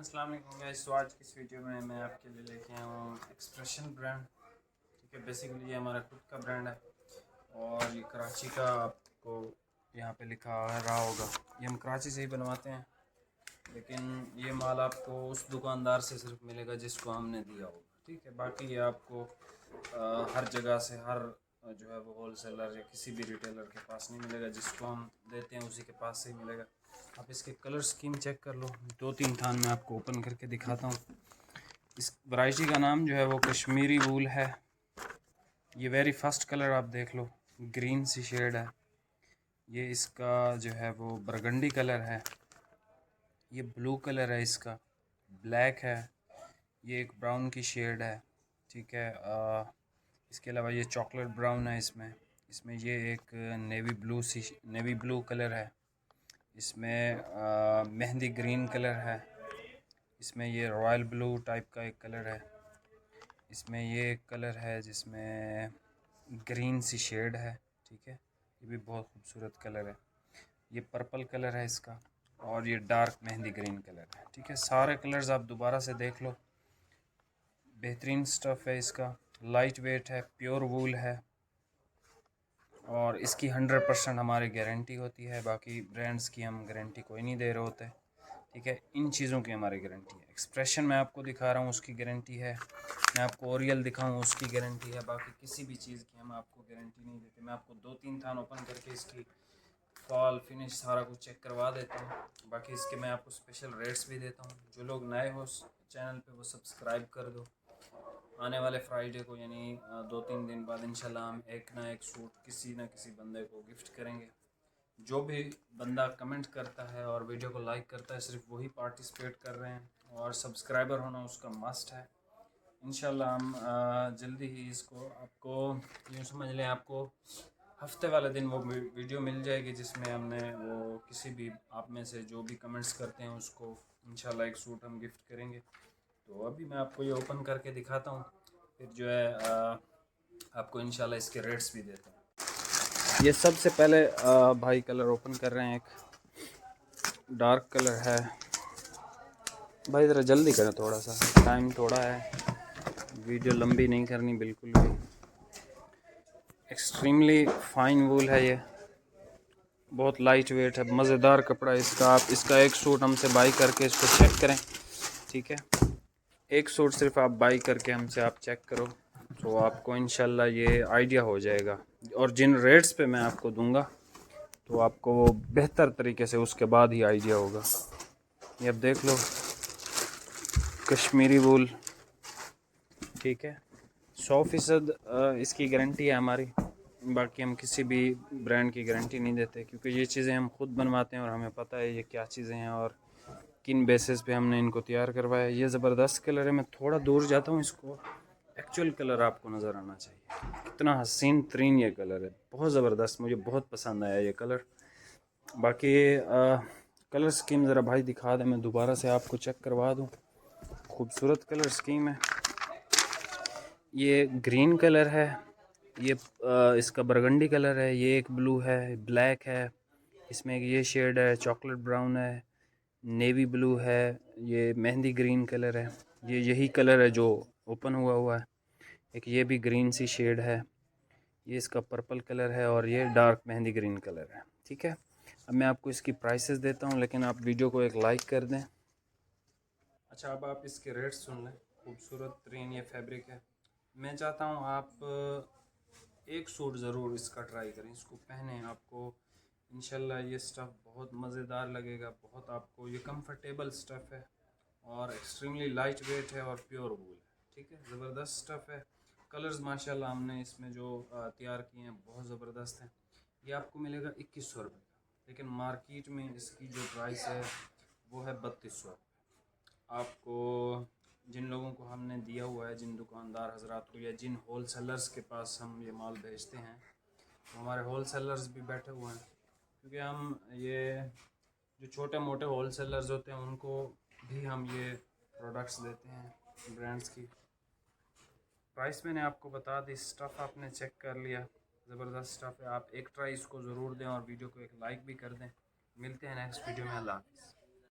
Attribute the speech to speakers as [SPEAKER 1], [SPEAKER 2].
[SPEAKER 1] अस्सलाम वालेकुम गाइस। तो आज की इस वीडियो में मैं आपके लिए लेके आया हूँ एक्सप्रेशन ब्रांड। ठीक है, बेसिकली ये हमारा खुद का ब्रांड है और ये कराची का आपको यहाँ पे लिखा रहा होगा। ये हम कराची से ही बनवाते हैं, लेकिन ये माल आपको उस दुकानदार से सिर्फ मिलेगा जिसको हमने दिया होगा। ठीक है, बाकी ये आपको हर जगह से हर जो है वो होल सेलर या किसी भी रिटेलर के पास नहीं मिलेगा। जिसको हम देते हैं उसी के पास से ही मिलेगा। आप इसके कलर स्कीम चेक कर लो। 2-3 थान मैं आपको ओपन करके दिखाता हूँ। इस वैरायटी का नाम जो है वो कश्मीरी वूल है। ये वेरी फर्स्ट कलर आप देख लो, ग्रीन सी शेड है। ये इसका जो है वो बरगंडी कलर है। ये ब्लू कलर है, इसका ब्लैक है। ये एक ब्राउन की शेड है। ठीक है, इसके अलावा ये चॉकलेट ब्राउन है। इसमें ये एक नेवी ब्लू कलर है। इसमें मेहंदी ग्रीन कलर है। इसमें ये रॉयल ब्लू टाइप का एक कलर है। इसमें ये एक कलर है जिसमें ग्रीन सी शेड है। ठीक है, ये भी बहुत खूबसूरत कलर है। ये पर्पल कलर है इसका, और ये डार्क मेहंदी ग्रीन कलर है। ठीक है, सारे कलर्स आप दोबारा से देख लो। बेहतरीन स्टफ़ है इसका, लाइट वेट है, प्योर वूल है और इसकी 100% हमारी गारंटी होती है। बाकी ब्रांड्स की हम गारंटी कोई नहीं दे रहे होते। ठीक है, इन चीज़ों की हमारी गारंटी है। एक्सप्रेशन मैं आपको दिखा रहा हूँ, उसकी गारंटी है। मैं आपको ओरियल दिखाऊँ, उसकी गारंटी है। बाकी किसी भी चीज़ की हम आपको गारंटी नहीं देते। मैं आपको 2-3 थान ओपन करके इसकी फॉल फिनिश सारा कुछ चेक करवा देता हूँ। बाकी इसके मैं आपको स्पेशल रेट्स भी देता हूँ। जो लोग नए हो चैनल पे वो सब्सक्राइब कर दो। आने वाले फ्राइडे को यानी 2-3 दिन बाद इंशाल्लाह हम एक ना एक सूट किसी न किसी बंदे को गिफ्ट करेंगे। जो भी बंदा कमेंट करता है और वीडियो को लाइक करता है, सिर्फ वही पार्टिसिपेट कर रहे हैं और सब्सक्राइबर होना उसका मस्ट है। इंशाल्लाह हम जल्दी ही इसको आपको यूँ समझ लें, आपको हफ्ते वाले दिन वो वीडियो मिल जाएगी जिसमें हमने वो किसी भी आप में से जो भी कमेंट्स करते हैं उसको इंशाल्लाह एक सूट हम गिफ्ट करेंगे। तो अभी मैं आपको ये ओपन करके दिखाता हूँ, फिर जो है आपको इंशाल्लाह इसके रेट्स भी देता हूँ। ये सबसे पहले भाई कलर ओपन कर रहे हैं। एक डार्क कलर है। भाई ज़रा जल्दी करें, थोड़ा सा टाइम थोड़ा है, वीडियो लंबी नहीं करनी बिल्कुल भी। एक्सट्रीमली फाइन वूल है ये, बहुत लाइट वेट है, मज़ेदार कपड़ा है इसका। आप इसका एक सूट हमसे बाई करके इसको चेक करें। ठीक है, एक सूट सिर्फ आप बाई करके हमसे आप चेक करो तो आपको इंशाल्लाह ये आइडिया हो जाएगा। और जिन रेट्स पे मैं आपको दूंगा तो आपको वो बेहतर तरीके से उसके बाद ही आइडिया होगा। ये अब देख लो, कश्मीरी वूल। ठीक है, 100% इसकी गारंटी है हमारी। बाकी हम किसी भी ब्रांड की गारंटी नहीं देते, क्योंकि ये चीज़ें हम खुद बनवाते हैं और हमें पता है ये क्या चीज़ें हैं और किन बेसिस पे हमने इनको तैयार करवाया। ये ज़बरदस्त कलर है। मैं थोड़ा दूर जाता हूँ, इसको एक्चुअल कलर आपको नज़र आना चाहिए। कितना हसीन तरीन ये कलर है, बहुत ज़बरदस्त, मुझे बहुत पसंद आया ये कलर। बाकी कलर स्कीम ज़रा भाई दिखा दें, मैं दोबारा से आपको चेक करवा दूँ। खूबसूरत कलर स्कीम है। ये ग्रीन कलर है, ये इसका बरगंडी कलर है, ये एक ब्लू है, ब्लैक है, इसमें ये शेड है, चॉकलेट ब्राउन है, नेवी ब्लू है, ये मेहंदी ग्रीन कलर है। ये यही कलर है जो ओपन हुआ है। एक ये भी ग्रीन सी शेड है, ये इसका पर्पल कलर है और ये डार्क मेहंदी ग्रीन कलर है। ठीक है, अब मैं आपको इसकी प्राइसेस देता हूँ, लेकिन आप वीडियो को एक लाइक कर दें। अच्छा, अब आप इसके रेट सुन लें। खूबसूरत तरीन ये फैब्रिक है। मैं चाहता हूँ आप एक सूट ज़रूर इसका ट्राई करें, इसको पहने, आपको इंशाल्लाह ये स्टफ़ बहुत मज़ेदार लगेगा। बहुत आपको ये कंफर्टेबल स्टफ़ है और एक्सट्रीमली लाइट वेट है और प्योर वूल है। ठीक है, ज़बरदस्त स्टफ़ है। कलर्स माशाल्लाह हमने इसमें जो तैयार किए हैं बहुत ज़बरदस्त हैं। ये आपको मिलेगा 2100 रुपये का, लेकिन मार्केट में इसकी जो प्राइस है वो है 3200। आपको जिन लोगों को हमने दिया हुआ है, जिन दुकानदार हजरात को या जिन होल सेलर्स के पास हम ये माल भेजते हैं, तो हमारे होल सेलर्स भी बैठे हुए हैं, क्योंकि हम ये जो छोटे मोटे होल सेलर्स होते हैं उनको भी हम ये प्रोडक्ट्स देते हैं ब्रांड्स की। प्राइस मैंने आपको बता दी, स्टफ़ आपने चेक कर लिया, ज़बरदस्त स्टफ़ है। आप एक ट्राई इसको ज़रूर दें और वीडियो को एक लाइक भी कर दें। मिलते हैं नेक्स्ट वीडियो में। अल्लाह हाफ़िज़।